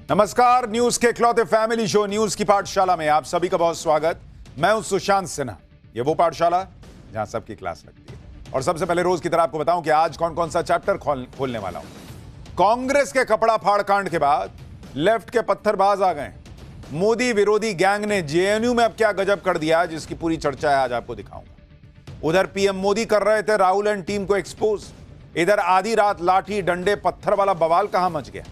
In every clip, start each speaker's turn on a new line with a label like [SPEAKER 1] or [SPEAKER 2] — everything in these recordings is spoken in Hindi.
[SPEAKER 1] नमस्कार, न्यूज के इकलौते फैमिली शो न्यूज की पाठशाला में आप सभी का बहुत स्वागत। मैं हूं सुशांत सिन्हा। ये वो पाठशाला जहां सबकी क्लास लगती है। और सबसे पहले रोज की तरह आपको बताऊं कि आज कौन कौन सा चैप्टर खोलने वाला हूं। कांग्रेस के कपड़ा फाड़ कांड के बाद लेफ्ट के पत्थरबाज आ गए। मोदी विरोधी गैंग ने जेएनयू में अब क्या गजब कर दिया, जिसकी पूरी चर्चा है, आज आपको दिखाऊंगा। उधर पीएम मोदी कर रहे थे राहुल एंड टीम को एक्सपोज, इधर आधी रात लाठी डंडे पत्थर वाला बवाल कहां मच गया।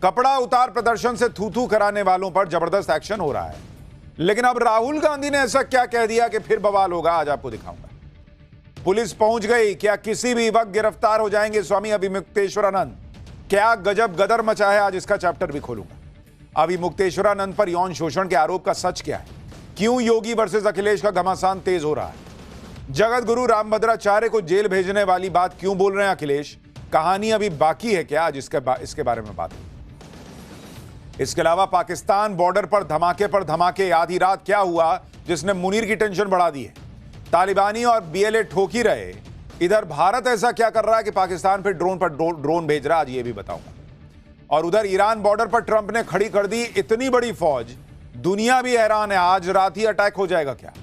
[SPEAKER 1] कपड़ा उतार प्रदर्शन से थू थू कराने वालों पर जबरदस्त एक्शन हो रहा है, लेकिन अब राहुल गांधी ने ऐसा क्या कह दिया कि फिर बवाल होगा, आज आपको दिखाऊंगा। पुलिस पहुंच गई, क्या किसी भी वक्त गिरफ्तार हो जाएंगे स्वामी अभिमुक्तेश्वरानंद? क्या गजब गदर मचा है, आज इसका चैप्टर भी खोलूंगा। अभिमुक्तेश्वरानंद पर यौन शोषण के आरोप का सच क्या है? क्यों योगी वर्सेस अखिलेश का घमासान तेज हो रहा है? जगत गुरु रामभद्राचार्य को जेल भेजने वाली बात क्यों बोल रहे हैं अखिलेश? कहानी अभी बाकी है क्या? आज इसके बारे में बात। इसके अलावा पाकिस्तान बॉर्डर पर धमाके, आधी रात क्या हुआ जिसने मुनीर की टेंशन बढ़ा दी है? तालिबानी और बीएलए ठोक ही रहे, इधर भारत ऐसा क्या कर रहा है कि पाकिस्तान पे ड्रोन भेज रहा है, आज ये भी बताऊंगा। और उधर ईरान बॉर्डर पर ट्रंप ने खड़ी कर दी इतनी बड़ी फौज, दुनिया भी हैरान है, आज रात ही अटैक हो जाएगा क्या?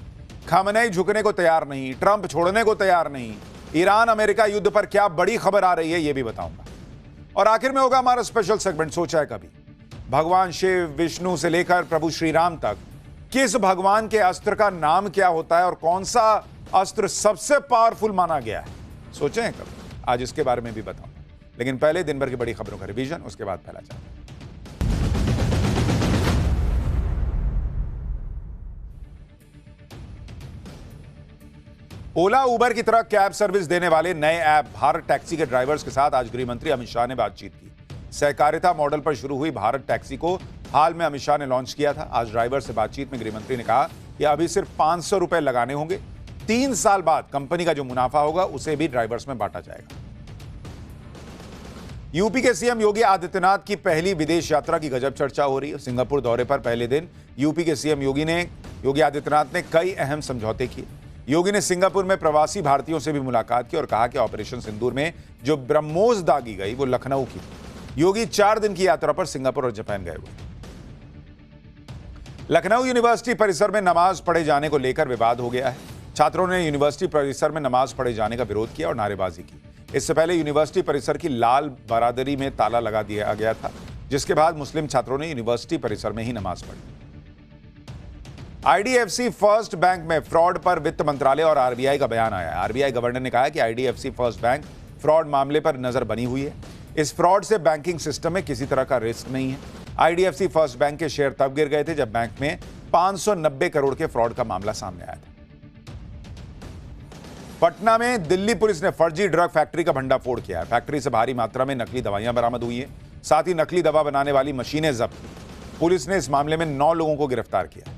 [SPEAKER 1] खamenei झुकने को तैयार नहीं, ट्रंप छोड़ने को तैयार नहीं, ईरान अमेरिका युद्ध पर क्या बड़ी खबर आ रही है, ये भी बताऊंगा। और आखिर में होगा हमारा स्पेशल सेगमेंट सोचा है कभी। भगवान शिव, विष्णु से लेकर प्रभु श्री राम तक किस भगवान के अस्त्र का नाम क्या होता है और कौन सा अस्त्र सबसे पावरफुल माना गया है, सोचे हैं कभी? आज इसके बारे में भी बताऊंगा, लेकिन पहले दिन भर की बड़ी खबरों का रिवीजन, उसके बाद पहला चैप्टर। ओला उबर की तरह कैब सर्विस देने वाले नए ऐप भारत टैक्सी के ड्राइवर्स के साथ आज गृह मंत्री अमित शाह ने बातचीत की। सहकारिता मॉडल पर शुरू हुई भारत टैक्सी को हाल में अमित शाह ने लॉन्च किया था। आज ड्राइवर से बातचीत में गृह मंत्री ने कहा कि अभी सिर्फ 500 रुपए लगाने होंगे, 3 साल बाद कंपनी का जो मुनाफा होगा उसे भी ड्राइवर्स में बांटा जाएगा। यूपी के सीएम योगी आदित्यनाथ की पहली विदेश यात्रा की गजब चर्चा हो रही है। सिंगापुर दौरे पर पहले दिन यूपी के सीएम योगी आदित्यनाथ ने कई अहम समझौते किए। योगी ने सिंगापुर में प्रवासी भारतीयों से भी मुलाकात की और कहा कि ऑपरेशन सिंदूर में जो ब्रह्मोस दागी गई वो लखनऊ की। योगी 4 दिन की यात्रा पर सिंगापुर और जापान गए हुए। लखनऊ यूनिवर्सिटी परिसर में नमाज पढ़े जाने को लेकर विवाद हो गया है। छात्रों ने यूनिवर्सिटी परिसर में नमाज पढ़े जाने का विरोध किया और नारेबाजी की। इससे पहले यूनिवर्सिटी परिसर की लाल बारादरी में ताला लगा दिया गया था, जिसके बाद मुस्लिम छात्रों ने यूनिवर्सिटी परिसर में ही नमाज पढ़ी। आईडीएफसी फर्स्ट बैंक में फ्रॉड पर वित्त मंत्रालय और आरबीआई का बयान आया है। आरबीआई गवर्नर ने कहा कि आईडीएफसी फर्स्ट बैंक फ्रॉड मामले पर नजर बनी हुई है। इस फ्रॉड से बैंकिंग सिस्टम में किसी तरह का रिस्क नहीं है। आईडीएफसी फर्स्ट बैंक के शेयर तब गिर गए थे जब बैंक में 590 करोड़ के फ्रॉड का मामला सामने आया था। पटना में दिल्ली पुलिस ने फर्जी ड्रग फैक्ट्री का भंडाफोड़ किया है। फैक्ट्री से भारी मात्रा में नकली दवाइयां बरामद हुई है, साथ ही नकली दवा बनाने वाली मशीनें जब्त की। पुलिस ने इस मामले में 9 लोगों को गिरफ्तार किया।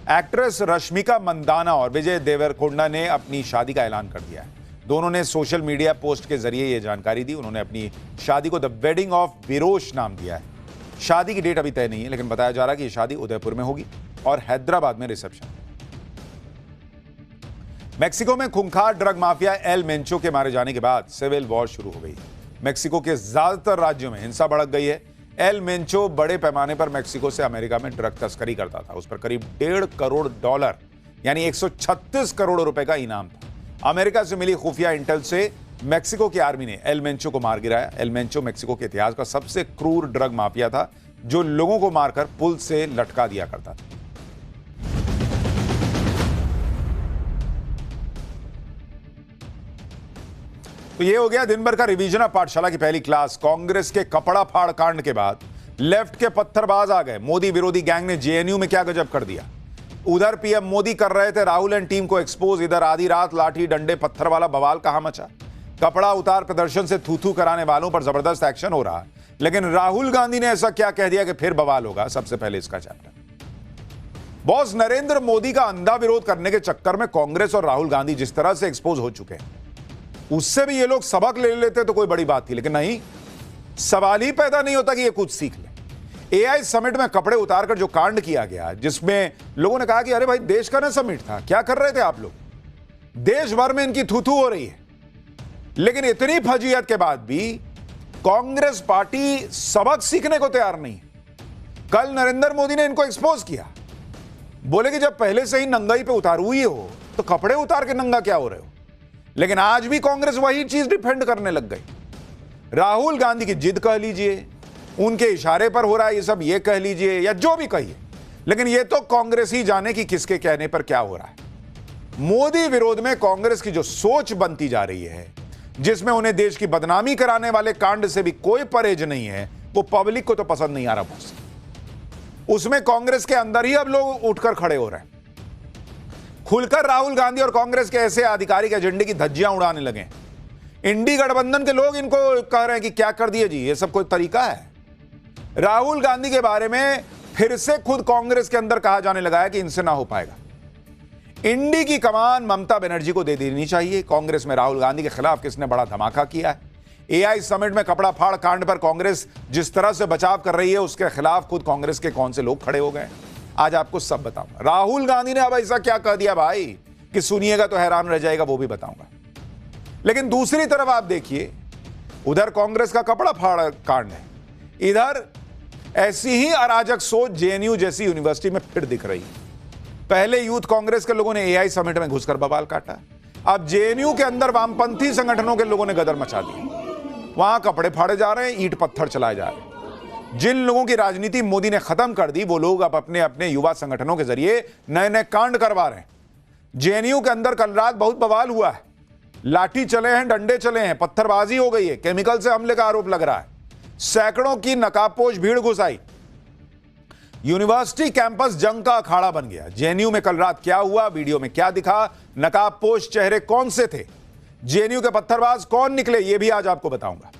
[SPEAKER 1] एक्ट्रेस रश्मिका मंदाना और विजय देवरकोंडा ने अपनी शादी का ऐलान कर दिया है। दोनों ने सोशल मीडिया पोस्ट के जरिए यह जानकारी दी। उन्होंने अपनी शादी को द वेडिंग ऑफ विरोश नाम दिया है। शादी की डेट अभी तय नहीं है, लेकिन बताया जा रहा है कि यह शादी उदयपुर में होगी और हैदराबाद में रिसेप्शन। मेक्सिको में खूंखार ड्रग माफिया एल मेंचो के मारे जाने के बाद सिविल वॉर शुरू हो गई है। मेक्सिको के ज्यादातर राज्यों में हिंसा भड़क गई है। एल मेंचो बड़े पैमाने पर मेक्सिको से अमेरिका में ड्रग तस्करी करता था। उस पर करीब $1.5 करोड़ यानी 136 करोड़ रुपए का इनाम था। अमेरिका से मिली खुफिया इंटेल से मेक्सिको की आर्मी ने एल मेंचो को मार गिराया। एल मेंचो मेक्सिको के इतिहास का सबसे क्रूर ड्रग माफिया था, जो लोगों को मारकर पुल से लटका दिया करता था। तो ये हो गया दिन भर का रिवीजन ऑफ पाठशाला की पहली क्लास। कांग्रेस के कपड़ा फाड़ कांड के बाद लेफ्ट के पत्थरबाज आ गए। मोदी विरोधी गैंग ने जेएनयू में क्या गजब कर दिया। उधर पीएम मोदी कर रहे थे राहुल एंड टीम को एक्सपोज, इधर आधी रात लाठी डंडे पत्थर वाला बवाल कहां मचा। कपड़ा उतार प्रदर्शन से थू थू कराने वालों पर जबरदस्त एक्शन हो रहा है, लेकिन राहुल गांधी ने ऐसा क्या कह दिया कि फिर बवाल होगा? सबसे पहले इसका चैप्टर। बॉस नरेंद्र मोदी का अंधा विरोध करने के चक्कर में कांग्रेस और राहुल गांधी जिस तरह से एक्सपोज हो चुके हैं, उससे भी ये लोग सबक ले लेते तो कोई बड़ी बात थी, लेकिन नहीं, सवाल ही पैदा नहीं होता कि ये कुछ सीख ले। एआई समिट में कपड़े उतारकर जो कांड किया गया, जिसमें लोगों ने कहा कि अरे भाई देश का ना समिट था, क्या कर रहे थे आप लोग? देश भर में इनकी थू थू हो रही है, लेकिन इतनी फजीयत के बाद भी कांग्रेस पार्टी सबक सीखने को तैयार नहीं है। कल नरेंद्र मोदी ने इनको एक्सपोज किया, बोले कि जब पहले से ही नंगाई पे उतार हुई हो तो कपड़े उतार के नंगा क्या हो रहे हो। लेकिन आज भी कांग्रेस वही चीज डिफेंड करने लग गई। राहुल गांधी की जिद कह लीजिए, उनके इशारे पर हो रहा है ये सब, ये कह लीजिए या जो भी कहिए, लेकिन ये तो कांग्रेस ही जाने कि किसके कहने पर क्या हो रहा है। मोदी विरोध में कांग्रेस की जो सोच बनती जा रही है, जिसमें उन्हें देश की बदनामी कराने वाले कांड से भी कोई परहेज नहीं है, वो पब्लिक को तो पसंद नहीं आ रहा बॉस। उसमें कांग्रेस के अंदर ही अब लोग उठकर खड़े हो रहे हैं। खुलकर राहुल गांधी और कांग्रेस के ऐसे आधिकारिक एजेंडे की धज्जियां उड़ाने लगे। इंडी गठबंधन के लोग इनको कह रहे हैं कि क्या कर दिए जी, ये सब कोई तरीका है। राहुल गांधी के बारे में फिर से खुद कांग्रेस के अंदर कहा जाने लगा है कि इनसे ना हो पाएगा। इंडी की कमान ममता बनर्जी को दे देनी चाहिए। कांग्रेस में राहुल गांधी के खिलाफ किसने बड़ा धमाका किया है। एआई समिट में कपड़ा फाड़ कांड पर कांग्रेस जिस तरह से बचाव कर रही है, उसके खिलाफ खुद कांग्रेस के कौन से लोग खड़े हो गए, आज आपको सब बताऊंगा। राहुल गांधी ने अब ऐसा क्या कह दिया भाई कि सुनिएगा तो हैरान रह जाएगा, वो भी बताऊंगा। लेकिन दूसरी तरफ आप देखिए, उधर कांग्रेस का कपड़ा फाड़ कांड है, इधर ऐसी ही अराजक सोच जेएनयू जैसी यूनिवर्सिटी में फिर दिख रही है। पहले यूथ कांग्रेस के लोगों ने एआई समिट में घुसकर बवाल काटा, अब जेएनयू के अंदर वामपंथी संगठनों के लोगों ने गदर मचा दी। वहां कपड़े फाड़े जा रहे हैं, ईंट पत्थर चलाए जा रहे हैं। जिन लोगों की राजनीति मोदी ने खत्म कर दी, वो लोग अब अपने अपने युवा संगठनों के जरिए नए नए कांड करवा रहे हैं। जेएनयू के अंदर कल रात बहुत बवाल हुआ है, लाठी चले हैं, डंडे चले हैं, पत्थरबाजी हो गई है, केमिकल से हमले का आरोप लग रहा है, सैकड़ों की नकाबपोश भीड़ घुस आई, यूनिवर्सिटी कैंपस जंग का अखाड़ा बन गया। जेएनयू में कल रात क्या हुआ, वीडियो में क्या दिखा, नकाबपोश चेहरे कौन से थे, जेएनयू के पत्थरबाज कौन निकले, यह भी आज आपको बताऊंगा।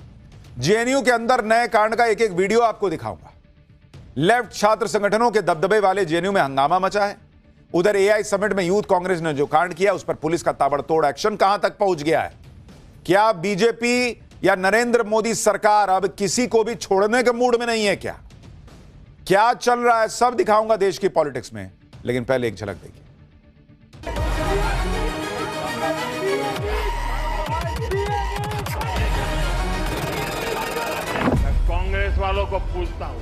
[SPEAKER 1] जेएनयू के अंदर नए कांड का एक एक वीडियो आपको दिखाऊंगा। लेफ्ट छात्र संगठनों के दबदबे वाले जेएनयू में हंगामा मचा है। उधर एआई समिट में यूथ कांग्रेस ने जो कांड किया, उस पर पुलिस का ताबड़तोड़ एक्शन कहां तक पहुंच गया है। क्या बीजेपी या नरेंद्र मोदी सरकार अब किसी को भी छोड़ने के मूड में नहीं है क्या? क्या चल रहा है, सब दिखाऊंगा देश की पॉलिटिक्स में। लेकिन पहले एक झलक देखिए।
[SPEAKER 2] कांग्रेस वालों को पूछता हूं,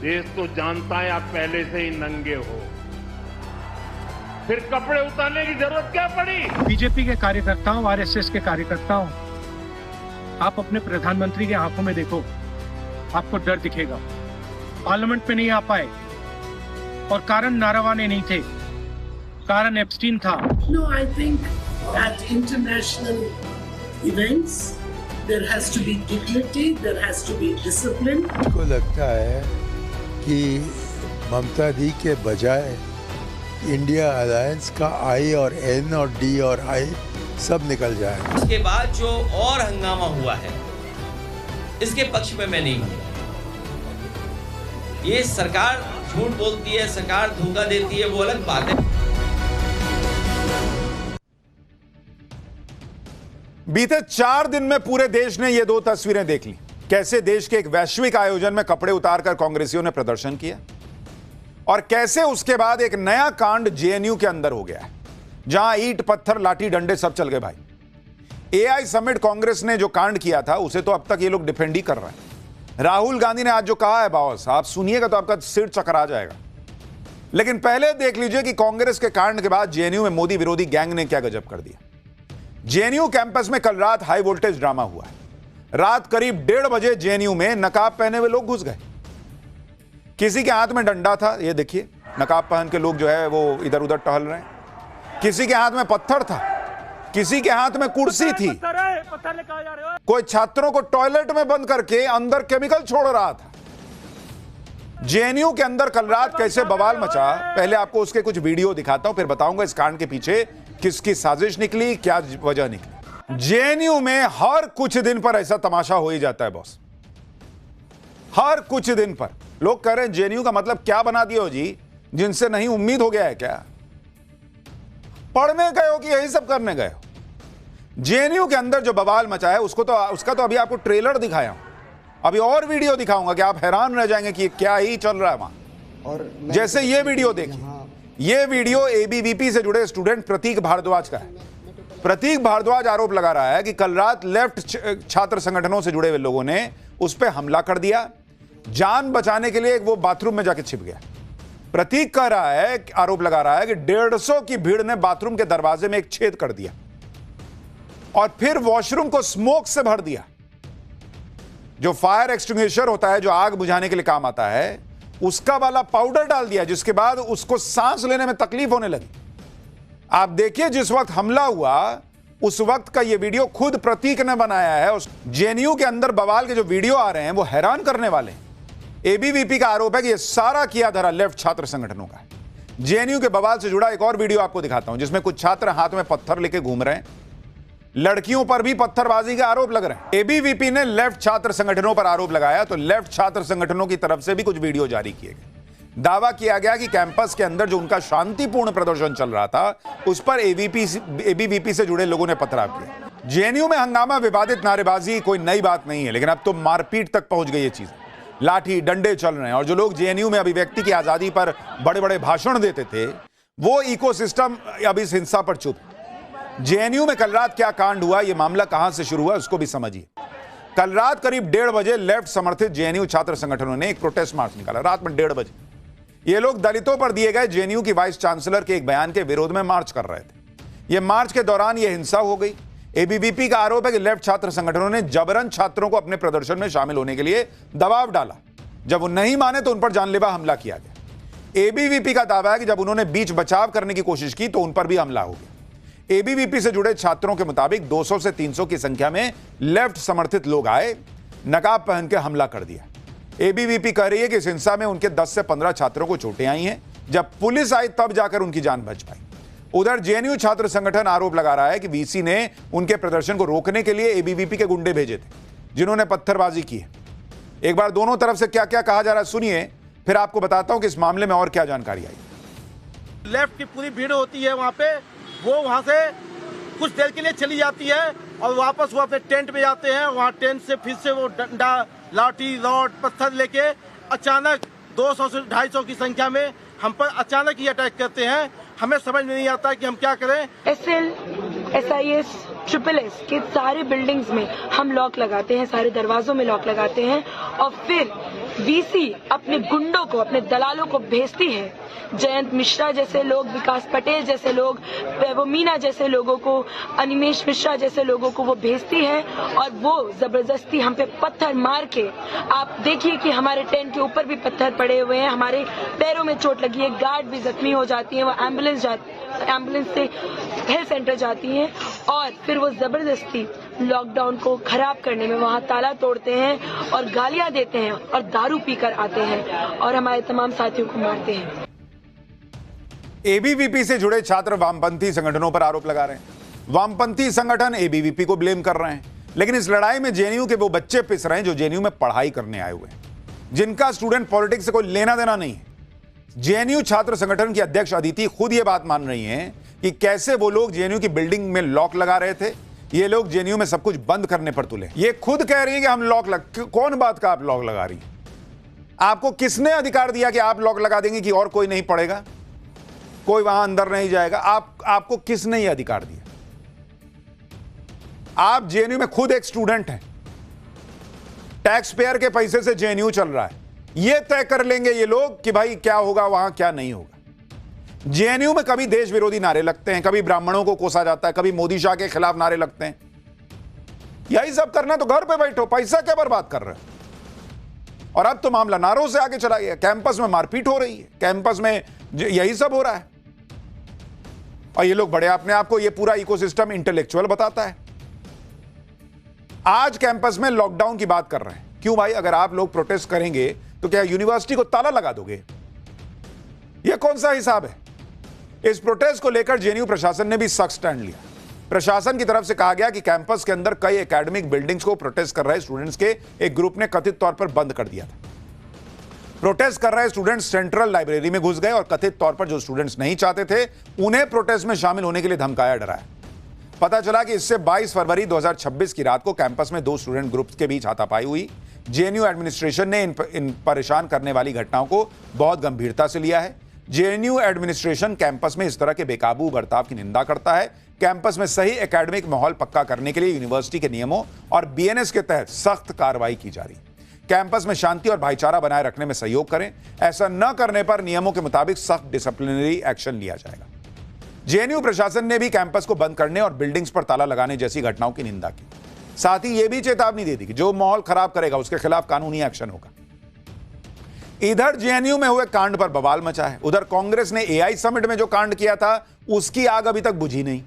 [SPEAKER 2] देश तो जानता है आप पहले से ही नंगे हो, फिर कपड़े उतारने की जरूरत क्या पड़ी?
[SPEAKER 3] बीजेपी के कार्यकर्ताओं, आरएसएस के कार्यकर्ताओं, आप अपने प्रधानमंत्री के आंखों में देखो, आपको डर दिखेगा। पार्लियामेंट में नहीं आ पाए और कारण नारावाने नहीं थे, कारण एप्स्टीन था।
[SPEAKER 4] No, I think at international events there has to be dignity, there has to be discipline.
[SPEAKER 5] को लगता है कि ममता दी के बजाय इंडिया अलायंस का आई और एन और डी और आई सब निकल जाए।
[SPEAKER 6] इसके बाद जो और हंगामा हुआ है, इसके पक्ष में मैं नहीं हूं। ये सरकार झूठ बोलती है, सरकार धोखा देती है, वो अलग बात है।
[SPEAKER 1] बीते 4 दिन में पूरे देश ने ये 2 तस्वीरें देख ली, कैसे देश के एक वैश्विक आयोजन में कपड़े उतारकर कांग्रेसियों ने प्रदर्शन किया और कैसे उसके बाद एक नया कांड जेएनयू के अंदर हो गया है, जहां ईंट पत्थर लाठी डंडे सब चल गए भाई। एआई समिट कांग्रेस ने जो कांड किया था, उसे तो अब तक ये लोग डिफेंड ही कर रहे हैं। राहुल गांधी ने आज जो कहा है बॉस, आप सुनिएगा तो आपका सिर चकरा जाएगा। लेकिन पहले देख लीजिए कि कांग्रेस के कांड के बाद जेएनयू में मोदी विरोधी गैंग ने क्या गजब कर दिया। जेएनयू कैंपस में कल रात हाई वोल्टेज ड्रामा हुआ है। रात करीब 1:30 बजे जेएनयू में नकाब पहने हुए लोग घुस गए। किसी के हाथ में डंडा था, ये देखिए, नकाब पहन के लोग जो है वो इधर उधर टहल रहे हैं। किसी के हाथ में पत्थर था, किसी के हाथ में कुर्सी थी, कोई छात्रों को टॉयलेट में बंद करके अंदर केमिकल छोड़ रहा था। जेएनयू के अंदर कल रात कैसे बवाल मचा, पहले आपको उसके कुछ वीडियो दिखाता हूं, फिर बताऊंगा इस कांड के पीछे किसकी साजिश निकली, क्या वजह निकली। जेएनयू में हर कुछ दिन पर ऐसा तमाशा हो ही जाता है बॉस। हर कुछ दिन पर लोग कह रहे हैं जेएनयू का मतलब क्या बना दिया हो जी, जिनसे नहीं उम्मीद हो गया है क्या? पढ़ने गए हो कि यही सब करने गए हो? जेएनयू के अंदर जो बवाल मचा है उसका तो अभी आपको ट्रेलर दिखाया हूं, अभी और वीडियो दिखाऊंगा कि आप हैरान रह जाएंगे कि क्या ही चल रहा है वहां। और जैसे ये वीडियो देखिए, ये वीडियो एबीवीपी से जुड़े स्टूडेंट प्रतीक भारद्वाज का है। प्रतीक भारद्वाज आरोप लगा रहा है कि कल रात लेफ्ट छात्र संगठनों से जुड़े हुए लोगों ने उस पर हमला कर दिया, जान बचाने के लिए वो बाथरूम में जाके छिप गया। प्रतीक कह रहा है, आरोप लगा रहा है कि 150 की भीड़ ने बाथरूम के दरवाजे में एक छेद कर दिया और फिर वॉशरूम को स्मोक से भर दिया। जो फायर एक्सटिंग्विशर होता है, जो आग बुझाने के लिए काम आता है, उसका वाला पाउडर डाल दिया, जिसके बाद उसको सांस लेने में तकलीफ होने लगी। आप देखिए, जिस वक्त हमला हुआ उस वक्त का यह वीडियो खुद प्रतीक ने बनाया है। उस जेएनयू के अंदर बवाल के जो वीडियो आ रहे हैं वो हैरान करने वाले हैं। एबीवीपी का आरोप है कि यह सारा किया धरा लेफ्ट छात्र संगठनों का है। जेएनयू के बवाल से जुड़ा एक और वीडियो आपको दिखाता हूं, जिसमें कुछ छात्र हाथ में पत्थर लेके घूम रहे हैं। लड़कियों पर भी पत्थरबाजी के आरोप लग रहे हैं। एबीवीपी ने लेफ्ट छात्र संगठनों पर आरोप लगाया तो लेफ्ट छात्र संगठनों की तरफ से भी कुछ वीडियो जारी किए गए। दावा किया गया कि कैंपस के अंदर जो उनका शांतिपूर्ण प्रदर्शन चल रहा था उस पर एबीवीपी से जुड़े लोगों ने पथराव किया। जेएनयू में हंगामा, विवादित नारेबाजी कोई नई बात नहीं है, लेकिन अब तो मारपीट तक पहुंच गई ये चीज। लाठी डंडे चल रहे हैं और जो लोग जेएनयू में अभिव्यक्ति की आजादी पर बड़े बड़े भाषण देते थे वो इकोसिस्टम अब इस हिंसा पर चुप। जेएनयू में कल रात क्या कांड हुआ, यह मामला कहां से शुरू हुआ, उसको भी समझिए। कल रात करीब 1:30 बजे लेफ्ट समर्थित जेएनयू छात्र संगठनों ने एक प्रोटेस्ट मार्च निकाला। रात में 1:30 बजे ये लोग दलितों पर दिए गए जेएनयू की वाइस चांसलर के एक बयान के विरोध में मार्च कर रहे थे। यह मार्च के दौरान यह हिंसा हो गई। एबीवीपी का आरोप है कि लेफ्ट छात्र संगठनों ने जबरन छात्रों को अपने प्रदर्शन में शामिल होने के लिए दबाव डाला। जब वो नहीं माने तो उन पर जानलेवा हमला किया गया। एबीवीपी का दावा है कि जब उन्होंने बीच बचाव करने की कोशिश की तो उन पर भी हमला हो गया। एबीवीपी से जुड़े छात्रों के मुताबिक 200 से 300 की संख्या में लेफ्ट समर्थित लोग आए, नकाब पहन के हमला कर दिया। एबीवीपी कह रही है कि इस हिंसा में उनके 10 से 15 छात्रों को चोटें आई हैं। जब पुलिस आई तब जाकर उनकी जान बच पाई। उधर जेएनयू छात्र संगठन आरोप लगा रहा है कि वीसी ने उनके प्रदर्शन को रोकने के लिए एबीवीपी के गुंडे भेजे थे, जिन्होंने पत्थरबाजी की है। एक बार दोनों तरफ से क्या क्या कहा जा रहा है सुनिए, फिर आपको बताता हूं कि इस मामले में और क्या जानकारी आई।
[SPEAKER 7] लेफ्ट की पूरी भीड़ होती है वहाँ पे, वो वहाँ से कुछ देर के लिए चली जाती है और वापस वो अपने टेंट में जाते हैं। वहाँ टेंट से फिर से वो डंडा, लाठी, रॉड, पत्थर लेके अचानक 200 से 250 की संख्या में हम पर अचानक ही अटैक करते हैं। हमें समझ में नहीं आता कि हम क्या करें।
[SPEAKER 8] एसएल, एसआईएस, SSS के सारे बिल्डिंग्स में हम लॉक लगाते हैं, सारे दरवाजों में लॉक लगाते हैं और फिर वीसी अपने गुंडों को, अपने दलालों को भेजती है। जयंत मिश्रा जैसे लोग, विकास पटेल जैसे लोग, वो मीना जैसे लोगों को, अनिमेश मिश्रा जैसे लोगों को वो भेजती है और वो जबरदस्ती हम पे पत्थर मार के, आप देखिए कि हमारे टेंट के ऊपर भी पत्थर पड़े हुए हैं, हमारे पैरों में चोट लगी है, गार्ड भी जख्मी हो जाती है, वो एम्बुलेंस से हेल्थ सेंटर जाती हैं और फिर वो जबरदस्ती लॉकडाउन को खराब करने में वहाँ ताला तोड़ते हैं और गालियां देते हैं और दारू पीकर आते हैं और हमारे तमाम साथियों को मारते हैं।
[SPEAKER 1] एबीवीपी से जुड़े छात्र वामपंथी संगठनों पर आरोप लगा रहे हैं। वामपंथी संगठन एबीवीपी को ब्लेम कर रहे हैं, लेकिन इस लड़ाई में जेएनयू के वो बच्चे पिस रहे हैं जो जेएनयू में पढ़ाई करने आए हुए हैं, जिनका स्टूडेंट पॉलिटिक्स से कोई लेना देना नहीं है। जेएनयू छात्र संगठन की अध्यक्ष अदिति खुद ये बात मान रही हैं कि कैसे वो लोग जेएनयू की बिल्डिंग में लॉक लगा रहे थे। ये लोग जेएनयू में सब कुछ बंद करने पर तुले। ये खुद कह रही है कि हम कौन बात का आप लॉक लगा रही है? आपको किसने अधिकार दिया कि आप लॉक लगा देंगे कि और कोई नहीं पड़ेगा, कोई वहां अंदर नहीं जाएगा? आपको किसने ये अधिकार दिया? आप जेएनयू में खुद एक स्टूडेंट हैं, टैक्स पेयर के पैसे से जेएनयू चल रहा है। ये तय कर लेंगे ये लोग कि भाई क्या होगा वहां, क्या नहीं होगा। जेएनयू में कभी देश विरोधी नारे लगते हैं, कभी ब्राह्मणों को कोसा जाता है, कभी मोदी शाह के खिलाफ नारे लगते हैं। यही सब करना तो घर पे बैठो, पैसा क्या बर्बाद कर रहे हो? और अब तो मामला नारों से आगे चला गया, कैंपस में मारपीट हो रही है, कैंपस में यही सब हो रहा है। और ये लोग बड़े अपने आप को ये पूरा इकोसिस्टम इंटेलेक्चुअल बताता है। आज कैंपस में लॉकडाउन की बात कर रहे हैं। क्यों भाई? अगर आप लोग प्रोटेस्ट करेंगे तो क्या यूनिवर्सिटी को ताला लगा दोगे? यह कौन सा हिसाब है? इस प्रोटेस्ट को लेकर जेएनयू प्रशासन ने भी सख्त स्टैंड लिया। प्रशासन की तरफ से कहा गया कि कैंपस के अंदर कई एकेडमिक बिल्डिंग्स को प्रोटेस्ट कर रहे स्टूडेंट्स के एक ग्रुप ने कथित तौर पर बंद कर दिया था। प्रोटेस्ट कर रहे स्टूडेंट्स सेंट्रल लाइब्रेरी में घुस गए और कथित तौर पर जो स्टूडेंट्स नहीं चाहते थे उन्हें प्रोटेस्ट में शामिल होने के लिए धमकाया, डराया। पता चला कि इससे 22 फरवरी 2026 की रात को कैंपस में 2 स्टूडेंट ग्रुप्स के बीच हाथापाई हुई। जेएनयू एडमिनिस्ट्रेशन ने इन परेशान करने वाली घटनाओं को बहुत गंभीरता से लिया है। जेएनयू एडमिनिस्ट्रेशन कैंपस में इस तरह के बेकाबू बर्ताव की निंदा करता है। कैंपस में सही एकेडमिक माहौल पक्का करने के लिए यूनिवर्सिटी के नियमों और बीएनएस के तहत सख्त कार्रवाई की जा रही है। कैंपस में शांति और भाईचारा बनाए रखने में सहयोग करें। ऐसा न करने पर नियमों के मुताबिक सख्त डिसिप्लिनरी एक्शन लिया जाएगा। जेएनयू प्रशासन ने भी कैंपस को बंद करने और बिल्डिंग्स पर ताला लगाने जैसी घटनाओं की निंदा की। साथ ही यह भी चेतावनी दे दी कि जो माहौल खराब करेगा उसके खिलाफ कानूनी एक्शन होगा। इधर जेएनयू में हुए कांड पर बवाल मचा है। उधर कांग्रेस ने एआई समिट में जो कांड किया था उसकी आग अभी तक बुझी नहीं।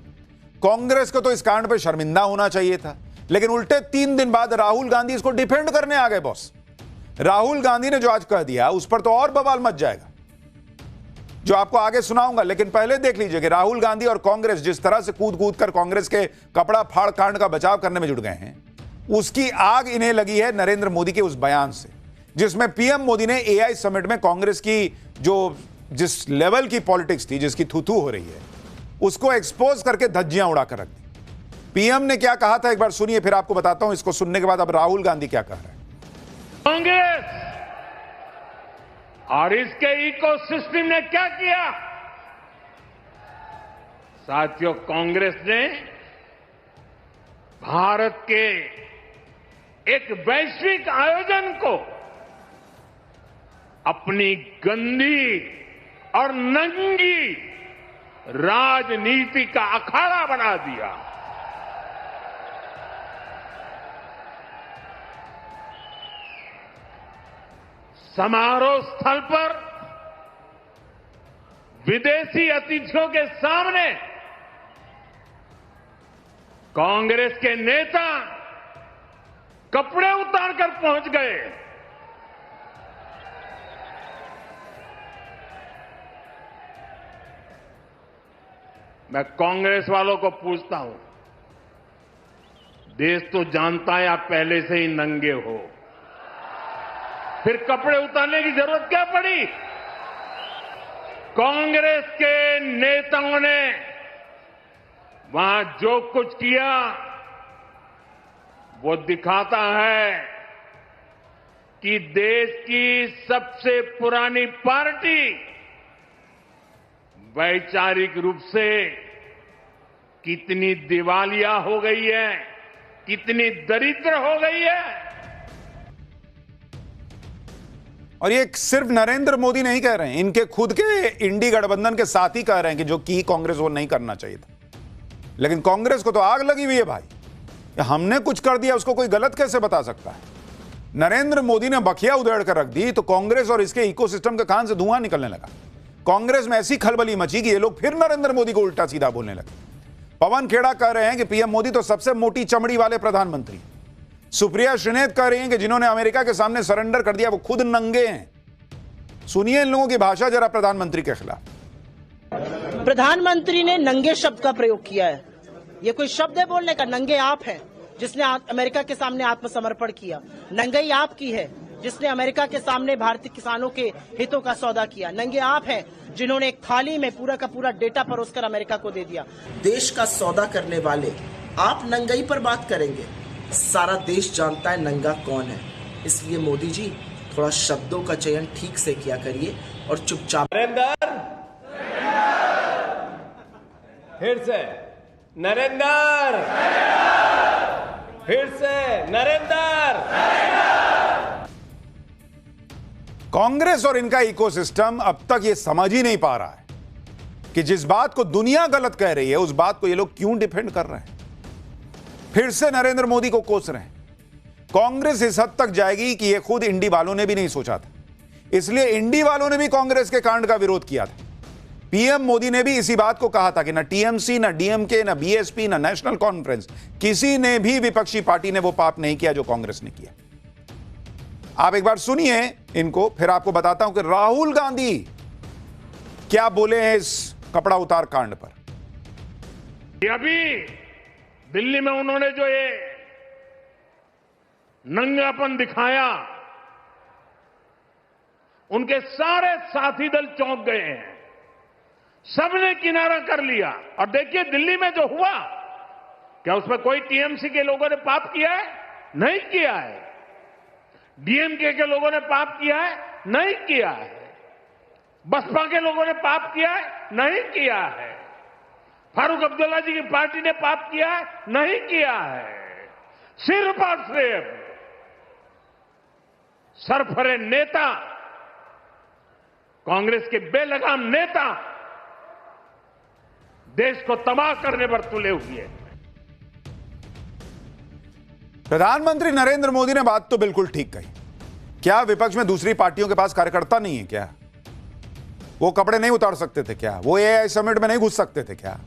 [SPEAKER 1] कांग्रेस को तो इस कांड पर शर्मिंदा होना चाहिए था, लेकिन उल्टे 3 दिन बाद राहुल गांधी इसको डिफेंड करने आ गए। बॉस राहुल गांधी ने जो आज कह दिया उस पर तो और बवाल मच जाएगा, जो आपको आगे सुनाऊंगा। लेकिन पहले देख लीजिए कि राहुल गांधी और कांग्रेस जिस तरह से कूद कूद कर कांग्रेस के कपड़ा फाड़ कांड का बचाव करने में जुट गए हैं, उसकी आग इन्हें लगी है नरेंद्र मोदी के उस बयान से, जिसमें पीएम मोदी ने एआई समिट में कांग्रेस की जिस लेवल की पॉलिटिक्स थी, जिसकी थू हो रही है, उसको एक्सपोज करके धज्जियां उड़ाकर रख दी। पीएम ने क्या कहा था एक बार सुनिए, फिर आपको बताता हूं। इसको सुनने के बाद अब राहुल गांधी क्या कह रहे हैं।
[SPEAKER 2] कांग्रेस और इसके इकोसिस्टम ने क्या किया? साथियों, कांग्रेस ने भारत के एक वैश्विक आयोजन को अपनी गंदी और नंगी राजनीति का अखाड़ा बना दिया। समारोह स्थल पर विदेशी अतिथियों के सामने कांग्रेस के नेता कपड़े उतारकर पहुंच गए। मैं कांग्रेस वालों को पूछता हूं, देश तो जानता है आप पहले से ही नंगे हो, फिर कपड़े उतारने की जरूरत क्या पड़ी? कांग्रेस के नेताओं ने वहां जो कुछ किया वो दिखाता है कि देश की सबसे पुरानी पार्टी वैचारिक रूप से कितनी दिवालिया हो गई है, कितनी दरिद्र हो गई है।
[SPEAKER 1] और ये सिर्फ नरेंद्र मोदी नहीं कह रहे हैं, इनके खुद के इंडी गठबंधन के साथी कह रहे हैं कि जो की कांग्रेस वो नहीं करना चाहिए था। लेकिन कांग्रेस को तो आग लगी हुई है भाई। हमने कुछ कर दिया उसको कोई गलत कैसे बता सकता है? नरेंद्र मोदी ने बखिया उधेड़ कर रख दी तो कांग्रेस और इसके इकोसिस्टम के कान से धुआं निकलने लगा। कांग्रेस में ऐसी खलबली मची कि ये लोग फिर नरेंद्र मोदी को उल्टा सीधा बोलने लगे। पवन खेड़ा कह रहे हैं कि पीएम मोदी तो सबसे मोटी चमड़ी वाले प्रधानमंत्री। सुप्रिया श्रीनेत कह रही हैं कि जिन्होंने अमेरिका के सामने सरेंडर कर दिया वो खुद नंगे हैं। सुनिए इन लोगों की भाषा जरा प्रधानमंत्री के खिलाफ।
[SPEAKER 9] प्रधानमंत्री ने नंगे शब्द का प्रयोग किया है। ये कोई शब्द है बोलने का? नंगे आप हैं जिसने अमेरिका के सामने आत्मसमर्पण किया। नंगई आपकी है जिसने अमेरिका के सामने भारतीय किसानों के हितों का सौदा किया। नंगे आप हैं जिन्होंने एक थाली में पूरा का पूरा डेटा परोसकर अमेरिका को दे दिया।
[SPEAKER 10] देश का सौदा करने वाले आप नंगई पर बात करेंगे। सारा देश जानता है नंगा कौन है। इसलिए मोदी जी थोड़ा शब्दों का चयन ठीक से किया करिए और चुपचाप।
[SPEAKER 11] नरेंद्र, फिर से नरेंद्र, फिर से नरेंद्र।
[SPEAKER 1] कांग्रेस और इनका इकोसिस्टम अब तक ये समझ ही नहीं पा रहा है कि जिस बात को दुनिया गलत कह रही है उस बात को ये लोग क्यों डिफेंड कर रहे हैं। फिर से नरेंद्र मोदी को कोस रहे हैं। कांग्रेस इस हद तक जाएगी कि ये खुद इंडी वालों ने भी नहीं सोचा था। इसलिए इंडी वालों ने भी कांग्रेस के कांड का विरोध किया था। पीएम मोदी ने भी इसी बात को कहा था कि ना टीएमसी, ना डीएमके, ना बीएसपी, ना नेशनल कॉन्फ्रेंस, किसी ने भी विपक्षी पार्टी ने वो पाप नहीं किया जो कांग्रेस ने किया। आप एक बार सुनिए इनको, फिर आपको बताता हूं कि राहुल गांधी क्या बोले हैं इस कपड़ा उतार कांड पर।
[SPEAKER 2] अभी दिल्ली में उन्होंने जो ये नंगापन दिखाया, उनके सारे साथी दल चौंक गए हैं। सबने किनारा कर लिया। और देखिए दिल्ली में जो हुआ, क्या उसमें कोई टीएमसी के लोगों ने पाप किया है? नहीं किया है। डीएमके के लोगों ने पाप किया है? नहीं किया है। बसपा के लोगों ने पाप किया है? नहीं किया है। फारूक अब्दुल्ला जी की पार्टी ने पाप किया है? नहीं किया है। सिर्फ और सिर्फ सरफरे नेता, कांग्रेस के बेलगाम नेता देश को तबाह करने पर तुले हुए हैं।
[SPEAKER 1] प्रधानमंत्री नरेंद्र मोदी ने बात तो बिल्कुल ठीक कही। क्या विपक्ष में दूसरी पार्टियों के पास कार्यकर्ता नहीं है क्या? वो कपड़े नहीं उतार सकते थे क्या? वो एआई समिट में नहीं घुस सकते थे क्या?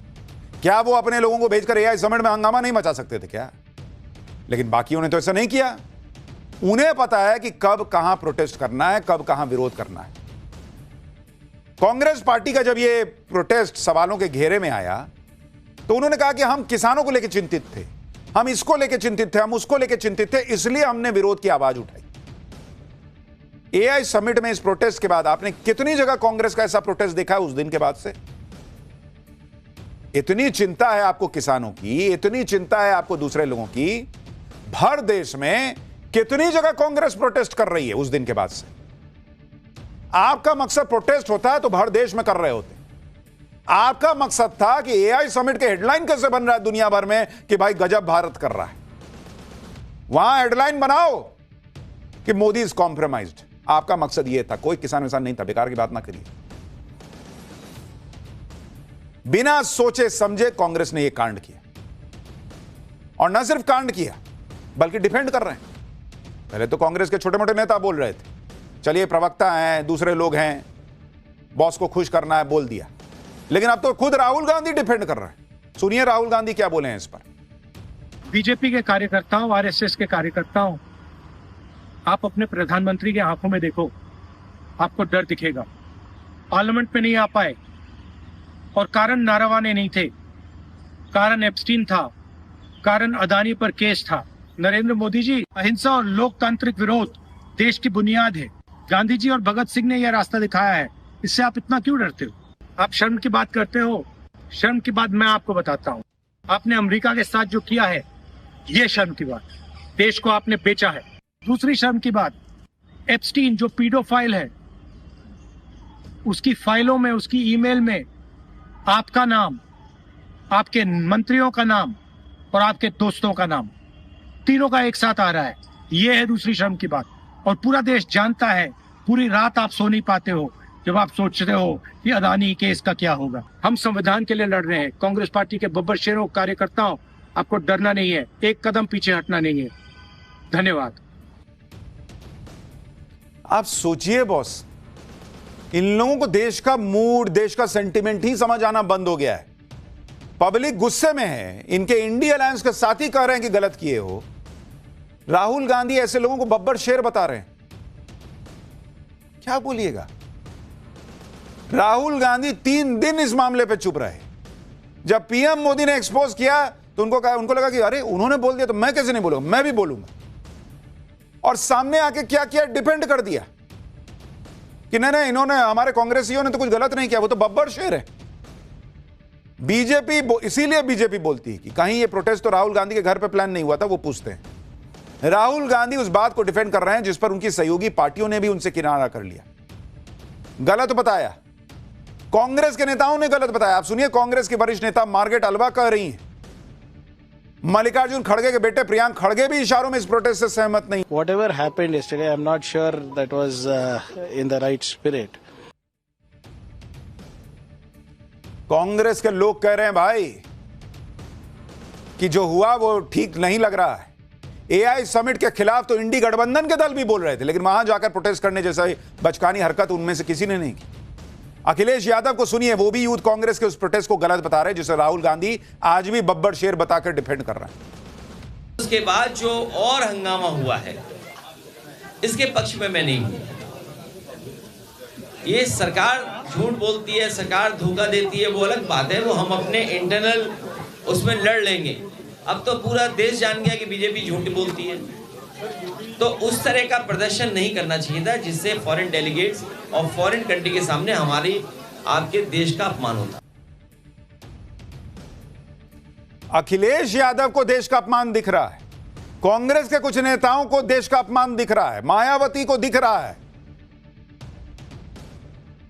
[SPEAKER 1] क्या वो अपने लोगों को भेजकर एआई समिट में हंगामा नहीं मचा सकते थे क्या? लेकिन बाकियों ने तो ऐसा नहीं किया। उन्हें पता है कि कब कहां प्रोटेस्ट करना है, कब कहां विरोध करना है। कांग्रेस पार्टी का जब ये प्रोटेस्ट सवालों के घेरे में आया तो उन्होंने कहा कि हम किसानों को लेकर चिंतित थे, हम इसको लेकर चिंतित थे, हम उसको लेकर चिंतित थे, इसलिए हमने विरोध की आवाज उठाई। एआई समिट में इस प्रोटेस्ट के बाद आपने कितनी जगह कांग्रेस का ऐसा प्रोटेस्ट देखा है उस दिन के बाद से? इतनी चिंता है आपको किसानों की, इतनी चिंता है आपको दूसरे लोगों की, भर देश में कितनी जगह कांग्रेस प्रोटेस्ट कर रही है उस दिन के बाद से? आपका मकसद प्रोटेस्ट होता है तो भर देश में कर रहे होते। आपका मकसद था कि एआई समिट के हेडलाइन कैसे बन रहा है दुनिया भर में कि भाई गजब भारत कर रहा है। वहां हेडलाइन बनाओ कि मोदी इज कॉम्प्रोमाइज्ड। आपका मकसद यह था, कोई किसान विसान नहीं था। बेकार की बात ना करिए। बिना सोचे समझे कांग्रेस ने यह कांड किया, और न सिर्फ कांड किया बल्कि डिफेंड कर रहे हैं। पहले तो कांग्रेस के छोटे मोटे नेता बोल रहे थे, चलिए प्रवक्ता हैं, दूसरे लोग हैं, बॉस को खुश करना है, बोल दिया। लेकिन अब तो खुद राहुल गांधी डिफेंड कर रहे हैं। सुनिए राहुल गांधी क्या बोले हैं इस पर।
[SPEAKER 3] बीजेपी के कार्यकर्ताओं, आरएसएस के कार्यकर्ताओं, आप अपने प्रधानमंत्री की आंखों में देखो, आपको डर दिखेगा। पार्लियामेंट में नहीं आ पाए और कारण नारावाने नहीं थे, कारण एप्स्टीन था, कारण अदानी पर केस था। नरेंद्र मोदी जी, अहिंसा और लोकतांत्रिक विरोध देश की बुनियाद है। गांधी जी और भगत सिंह ने यह रास्ता दिखाया है, इससे आप इतना क्यों डरते हो? आप शर्म की बात करते हो। शर्म की बात मैं आपको बताता हूँ। आपने अमेरिका के साथ जो किया है, ये शर्म की बात। देश को आपने बेचा है। दूसरी शर्म की बात, एप्स्टीन जो पीडोफाइल है, उसकी फाइलों में, उसकी ईमेल में आपका नाम, आपके मंत्रियों का नाम और आपके दोस्तों का नाम, तीनों का एक साथ आ रहा है। यह है दूसरी शर्म की बात। और पूरा देश जानता है, पूरी रात आप सो नहीं पाते हो जब आप सोचते हो कि अदानी केस का क्या होगा। हम संविधान के लिए लड़ रहे हैं। कांग्रेस पार्टी के बब्बर शेरों, कार्यकर्ताओं, आपको डरना नहीं है, एक कदम पीछे हटना नहीं है। धन्यवाद।
[SPEAKER 1] आप सोचिए बॉस, इन लोगों को देश का मूड, देश का सेंटिमेंट ही समझ आना बंद हो गया है। पब्लिक गुस्से में है, इनके इंडिया अलायंस के साथी कह रहे हैं कि गलत किए हो। राहुल गांधी ऐसे लोगों को बब्बर शेर बता रहे हैं। क्या बोलिएगा? राहुल गांधी 3 दिन इस मामले पे चुप रहे। जब पीएम मोदी ने एक्सपोज किया तो उनको लगा कि अरे उन्होंने बोल दिया तो मैं कैसे नहीं बोलूंगा, मैं भी बोलूंगा। और सामने आके क्या किया, डिफेंड कर दिया कि नहीं, इन्होंने, हमारे कांग्रेसियों ने तो कुछ गलत नहीं किया, वो तो बब्बर शेर है। बीजेपी, इसीलिए बीजेपी बोलती है कि कहीं ये प्रोटेस्ट तो राहुल गांधी के घर पे प्लान नहीं हुआ था। वो पूछते हैं, राहुल गांधी उस बात को डिफेंड कर रहे हैं जिस पर उनकी सहयोगी पार्टियों ने भी उनसे किनारा कर लिया, गलत बताया। कांग्रेस के नेताओं ने गलत बताया। आप सुनिए, कांग्रेस की वरिष्ठ नेता मार्गरेट अल्वा कह रही हैं, मल्लिकार्जुन खड़गे के बेटे प्रियांक खड़गे भी इशारों में इस प्रोटेस्ट से सहमत नहीं।
[SPEAKER 12] Whatever happened yesterday, I'm not sure that was in the right spirit.
[SPEAKER 1] Congress के लोग कह रहे हैं भाई कि जो हुआ वो ठीक नहीं लग रहा है। एआई समिट के खिलाफ तो इंडी गठबंधन के दल भी बोल रहे थे, लेकिन वहां जाकर प्रोटेस्ट करने जैसा बचकानी हरकत उनमें से किसी ने नहीं की। अखिलेश यादव को सुनिए, वो भी यूथ कांग्रेस के उस प्रोटेस्ट को गलत बता रहे हैं जिसे राहुल गांधी आज भी बब्बर शेर बताकर डिफेंड कर रहे हैं।
[SPEAKER 6] उसके बाद जो और हंगामा हुआ है, इसके पक्ष में मैं नहीं हूं। ये सरकार झूठ बोलती है, सरकार धोखा देती है, वो अलग बात है, वो हम अपने इंटरनल उसमें लड़ लेंगे। अब तो पूरा देश जान गया कि बीजेपी झूठ बोलती है, तो उस तरह का प्रदर्शन नहीं करना चाहिए था जिससे फॉरेन डेलीगेट्स और फॉरेन कंट्री के सामने हमारी, आपके देश का अपमान होता।
[SPEAKER 1] अखिलेश यादव को देश का अपमान दिख रहा है, कांग्रेस के कुछ नेताओं को देश का अपमान दिख रहा है, मायावती को दिख रहा है।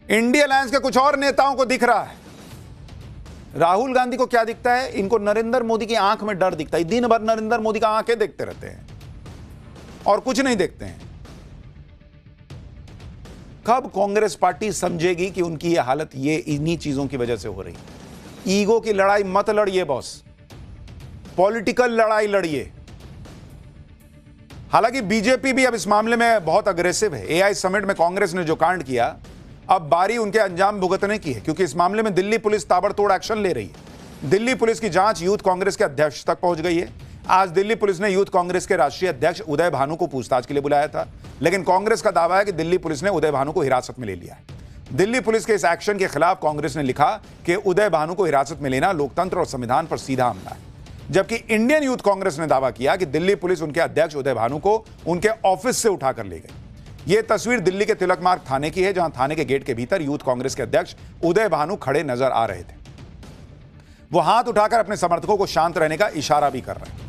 [SPEAKER 1] इंडिया अलायंस के कुछ और नेताओं को दिख रहा है। राहुल गांधी को क्या दिखता है? इनको नरेंद्र मोदी की आंख में डर दिखता है। दिन भर नरेंद्र मोदी का आंखें देखते रहते हैं और कुछ नहीं देखते हैं। कब कांग्रेस पार्टी समझेगी कि उनकी यह हालत ये इन्हीं चीजों की वजह से हो रही है? ईगो की लड़ाई मत लड़िए बॉस, पॉलिटिकल लड़ाई लड़िए। हालांकि बीजेपी भी अब इस मामले में बहुत अग्रेसिव है। एआई समिट में कांग्रेस ने जो कांड किया, अब बारी उनके अंजाम भुगतने की है, क्योंकि इस मामले में दिल्ली पुलिस ताबड़तोड़ एक्शन ले रही है। दिल्ली पुलिस की जांच यूथ कांग्रेस के अध्यक्ष तक पहुंच गई है। आज दिल्ली पुलिस ने यूथ कांग्रेस के राष्ट्रीय अध्यक्ष उदय भानु को पूछताछ के लिए बुलाया था, लेकिन कांग्रेस का दावा है कि दिल्ली पुलिस ने उदय भानु को हिरासत में ले लिया है। दिल्ली पुलिस के इस एक्शन के खिलाफ कांग्रेस ने लिखा कि उदय भानु को हिरासत में लेना लोकतंत्र और संविधान पर सीधा हमला है। जबकि इंडियन यूथ कांग्रेस ने दावा किया कि दिल्ली पुलिस उनके अध्यक्ष उदय भानु को उनके ऑफिस से उठाकर ले गई। यह तस्वीर दिल्ली के तिलक मार्ग थाने की है, जहां थाने के गेट के भीतर यूथ कांग्रेस के अध्यक्ष उदय भानु खड़े नजर आ रहे थे। वो हाथ उठाकर अपने समर्थकों को शांत रहने का इशारा भी कर रहे हैं।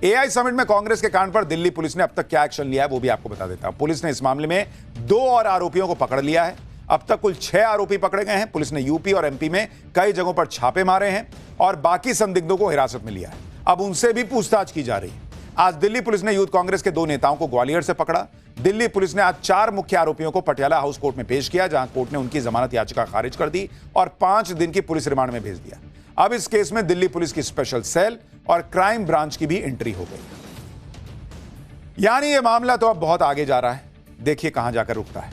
[SPEAKER 1] एआई समिट में कांग्रेस के कांड पर दिल्ली पुलिस ने अब तक क्या एक्शन लिया है वो भी आपको बता देता हूं। पुलिस ने इस मामले में 2 और आरोपियों को पकड़ लिया है। अब तक कुल 6 आरोपी पकड़े गए हैं। पुलिस ने यूपी और एमपी में कई जगहों पर छापे मारे हैं और बाकी संदिग्धों को हिरासत में लिया है। अब उनसे भी पूछताछ की जा रही है। आज दिल्ली पुलिस ने यूथ कांग्रेस के 2 नेताओं को ग्वालियर से पकड़ा। दिल्ली पुलिस ने आज 4 मुख्य आरोपियों को पटियाला हाउस कोर्ट में पेश किया, जहां कोर्ट ने उनकी जमानत याचिका खारिज कर दी और 5 दिन की पुलिस रिमांड में भेज दिया। अब इस केस में दिल्ली पुलिस की स्पेशल सेल और क्राइम ब्रांच की भी एंट्री हो गई। यानी यह मामला तो अब बहुत आगे जा रहा है। देखिए कहां जाकर रुकता है।